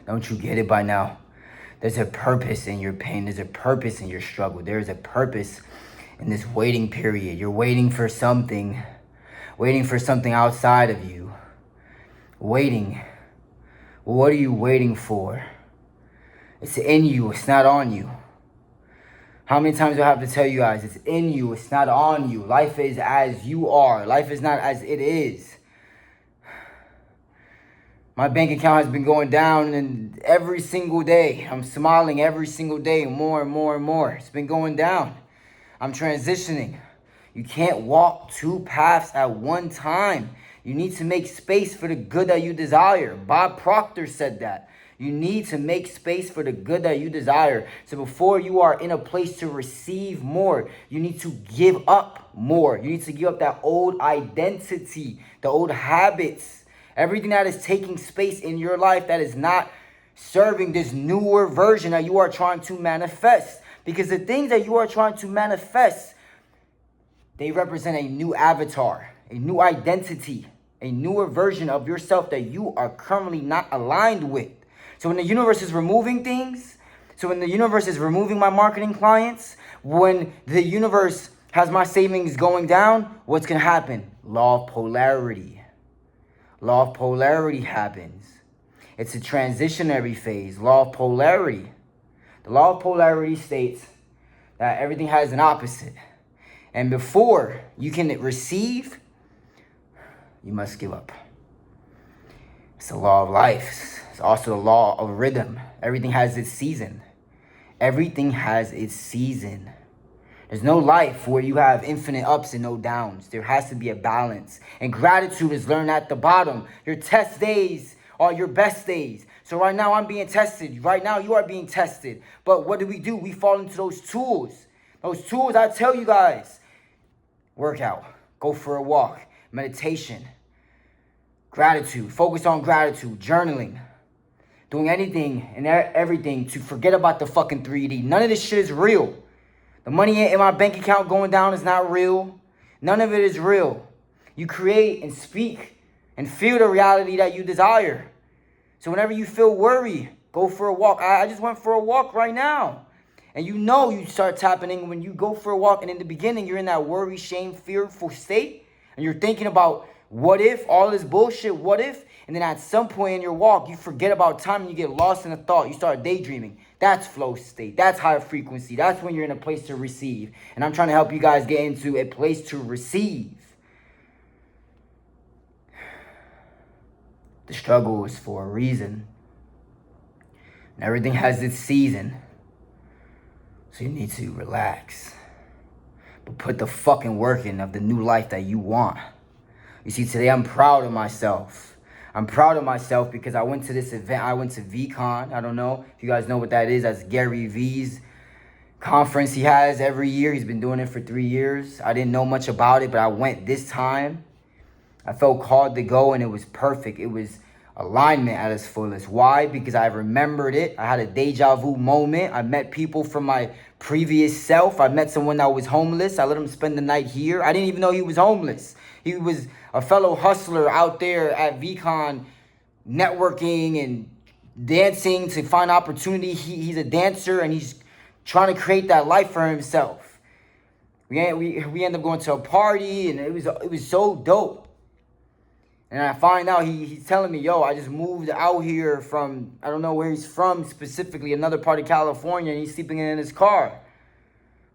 Don't you get it by now? There's a purpose in your pain. There's a purpose in your struggle. There is a purpose in this waiting period. You're waiting for something outside of you. Waiting. Well, what are you waiting for? It's in you. It's not on you. How many times do I have to tell you guys? It's in you. It's not on you. Life is as you are. Life is not as it is. My bank account has been going down, and every single day, I'm smiling every single day, more and more and more. It's been going down. I'm transitioning. You can't walk two paths at one time. You need to make space for the good that you desire. Bob Proctor said that. You need to make space for the good that you desire. So before you are in a place to receive more, you need to give up more. You need to give up that old identity, the old habits. Everything that is taking space in your life that is not serving this newer version that you are trying to manifest. Because the things that you are trying to manifest, they represent a new avatar, a new identity, a newer version of yourself that you are currently not aligned with. So when the universe is removing things, so when the universe is removing my marketing clients, when the universe has my savings going down, what's going to happen? Law of polarity. Law of polarity happens. It's a transitionary phase. Law of polarity. The law of polarity states that everything has an opposite. And before you can receive, you must give up. It's the law of life. It's also the law of rhythm. Everything has its season. Everything has its season. There's no life where you have infinite ups and no downs. There has to be a balance. And gratitude is learned at the bottom. Your test days are your best days. So right now I'm being tested. Right now you are being tested. But what do? We fall into those tools. Those tools, I tell you guys. Workout. Go for a walk. Meditation. Gratitude. Focus on gratitude. Journaling. Doing anything and everything to forget about the fucking 3D. None of this shit is real. The money in my bank account going down is not real. None of it is real. You create and speak and feel the reality that you desire. So whenever you feel worry, go for a walk. I just went for a walk right now. And you start tapping in when you go for a walk. And in the beginning, you're in that worry, shame, fearful state. And you're thinking about what if, all this bullshit, what if? And then at some point in your walk, you forget about time and you get lost in a thought. You start daydreaming. That's flow state. That's higher frequency. That's when you're in a place to receive. And I'm trying to help you guys get into a place to receive. The struggle is for a reason. And everything has its season. So you need to relax. But put the fucking work in of the new life that you want. You see, today I'm proud of myself. I'm proud of myself because I went to this event. I went to VCon. I don't know if you guys know what that is. That's Gary V's conference he has every year. He's been doing it for 3 years. I didn't know much about it, but I went this time. I felt called to go, and it was perfect. It was alignment at its fullest. Why? Because I remembered it. I had a deja vu moment. I met people from my previous self. I met someone that was homeless. I let him spend the night here. I didn't even know he was homeless. He was a fellow hustler out there at VCon networking and dancing to find opportunity. He's a dancer and he's trying to create that life for himself. We end up going to a party and it was so dope. And I find out he's telling me, yo, I just moved out here from, I don't know where he's from specifically, another part of California, and he's sleeping in his car.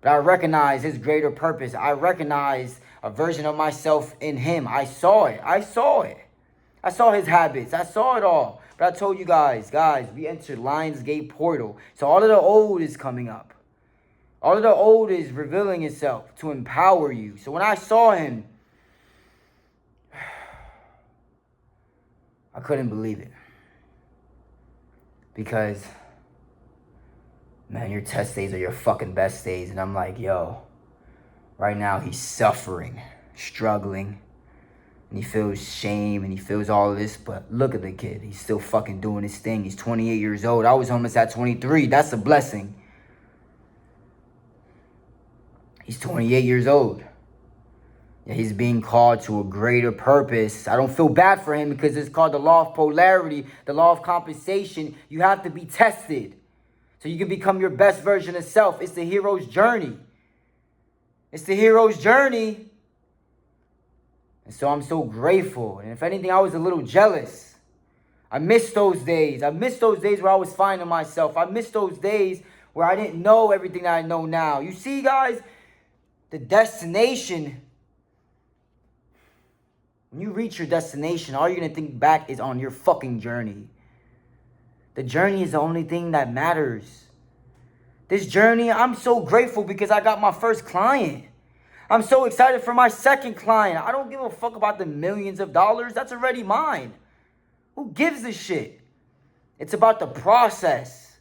But I recognize his greater purpose. I recognize a version of myself in him. I saw it. I saw his habits. I saw it all. But I told you guys, we entered Lionsgate portal. So all of the old is coming up. All of the old is revealing itself to empower you. So when I saw him, I couldn't believe it. Because, man, your test days are your fucking best days. And I'm like, yo, right now he's suffering, struggling. And he feels shame and he feels all of this. But look at the kid. He's still fucking doing his thing. He's 28 years old. I was homeless at 23. That's a blessing. He's 28 years old. Yeah, he's being called to a greater purpose. I don't feel bad for him because it's called the law of polarity, the law of compensation. You have to be tested so you can become your best version of self. It's the hero's journey. It's the hero's journey. And so I'm so grateful. And if anything, I was a little jealous. I miss those days. I miss those days where I was finding myself. I miss those days where I didn't know everything that I know now. You see, guys, the destination, when you reach your destination, all you're going to think back is on your fucking journey. The journey is the only thing that matters. This journey, I'm so grateful because I got my first client. I'm so excited for my second client. I don't give a fuck about the millions of dollars. That's already mine. Who gives a shit? It's about the process.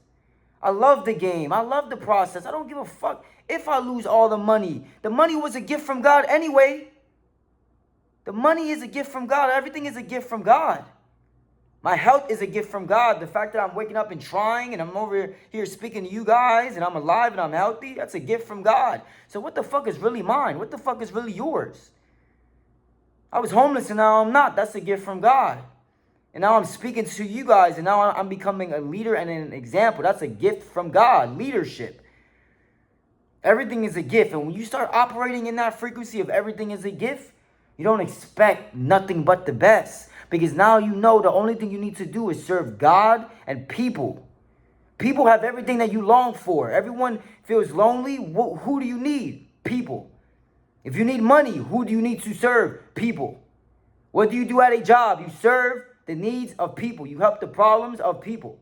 I love the game. I love the process. I don't give a fuck if I lose all the money. The money was a gift from God anyway. The money is a gift from God. Everything is a gift from God. My health is a gift from God. The fact that I'm waking up and trying and I'm over here speaking to you guys and I'm alive and I'm healthy, that's a gift from God. So what the fuck is really mine? What the fuck is really yours? I was homeless and now I'm not. That's a gift from God. And now I'm speaking to you guys and now I'm becoming a leader and an example. That's a gift from God. Leadership. Everything is a gift. And when you start operating in that frequency of everything is a gift, you don't expect nothing but the best. Because now you know the only thing you need to do is serve God and people. People have everything that you long for. Everyone feels lonely. Who do you need? People. If you need money, who do you need to serve? People. What do you do at a job? You serve the needs of people. You help the problems of people.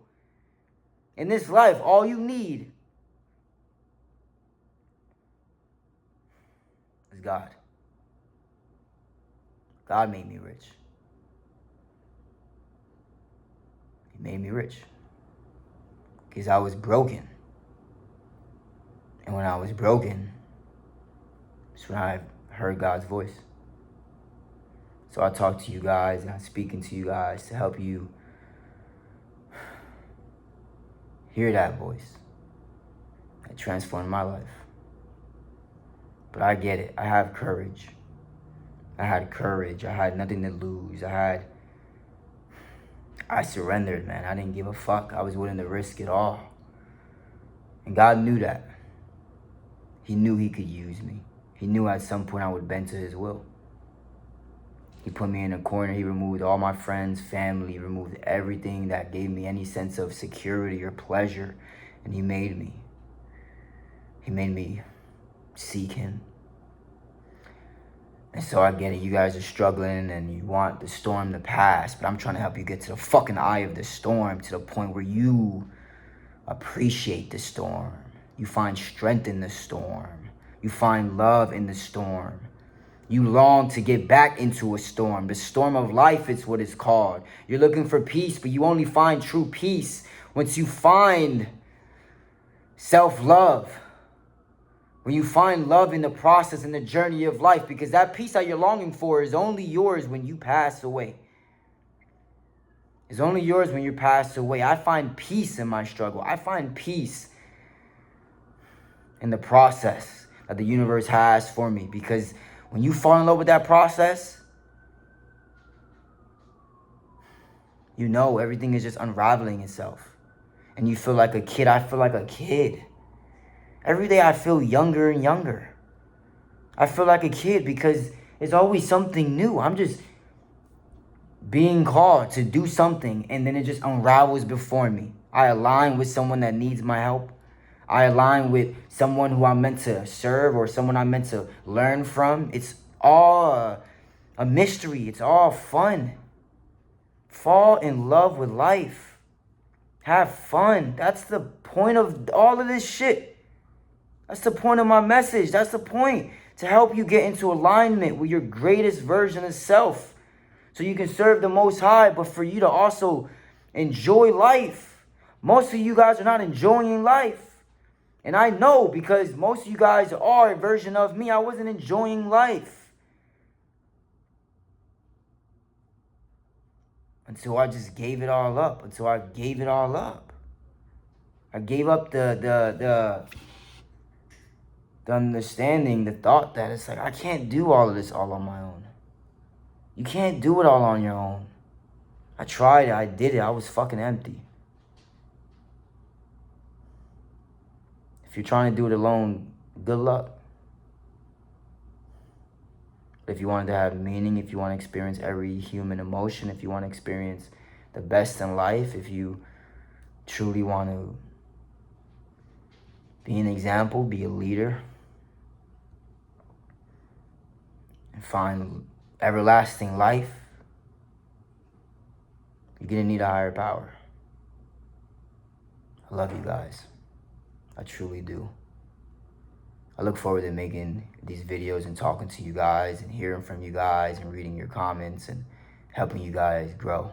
In this life, all you need is God. God made me rich. He made me rich. Because I was broken. And when I was broken, that's when I heard God's voice. So I talk to you guys and I'm speaking to you guys to help you hear that voice. That transformed my life. But I get it. I have courage. I had courage. I had nothing to lose. I surrendered, man. I didn't give a fuck. I was willing to risk it all. And God knew that. He knew he could use me. He knew at some point I would bend to his will. He put me in a corner. He removed all my friends, family, removed everything that gave me any sense of security or pleasure. And he made me. He made me seek him. And so I get it. You guys are struggling and you want the storm to pass. But I'm trying to help you get to the fucking eye of the storm. To the point where you appreciate the storm. You find strength in the storm. You find love in the storm. You long to get back into a storm. The storm of life is what it's called. You're looking for peace, but you only find true peace once you find self-love. When you find love in the process and the journey of life. Because that peace that you're longing for is only yours when you pass away. It's only yours when you pass away. I find peace in my struggle. I find peace in the process that the universe has for me. Because when you fall in love with that process, you know everything is just unraveling itself. And you feel like a kid. I feel like a kid. Every day I feel younger and younger. I feel like a kid because it's always something new. I'm just being called to do something and then it just unravels before me. I align with someone that needs my help. I align with someone who I'm meant to serve or someone I'm meant to learn from. It's all a mystery. It's all fun. Fall in love with life. Have fun. That's the point of all of this shit. That's the point of my message. That's the point. To help you get into alignment with your greatest version of self. So you can serve the Most High, but for you to also enjoy life. Most of you guys are not enjoying life. And I know because most of you guys are a version of me. I wasn't enjoying life. Until I just gave it all up. Until I gave it all up. I gave up the the understanding, the thought that it's like, I can't do all of this all on my own. You can't do it all on your own. I tried it, I did it, I was fucking empty. If you're trying to do it alone, good luck. If you want to have meaning, if you want to experience every human emotion, if you want to experience the best in life, if you truly want to be an example, be a leader, and find everlasting life, you're going to need a higher power. I love you guys. I truly do. I look forward to making these videos and talking to you guys and hearing from you guys and reading your comments and helping you guys grow.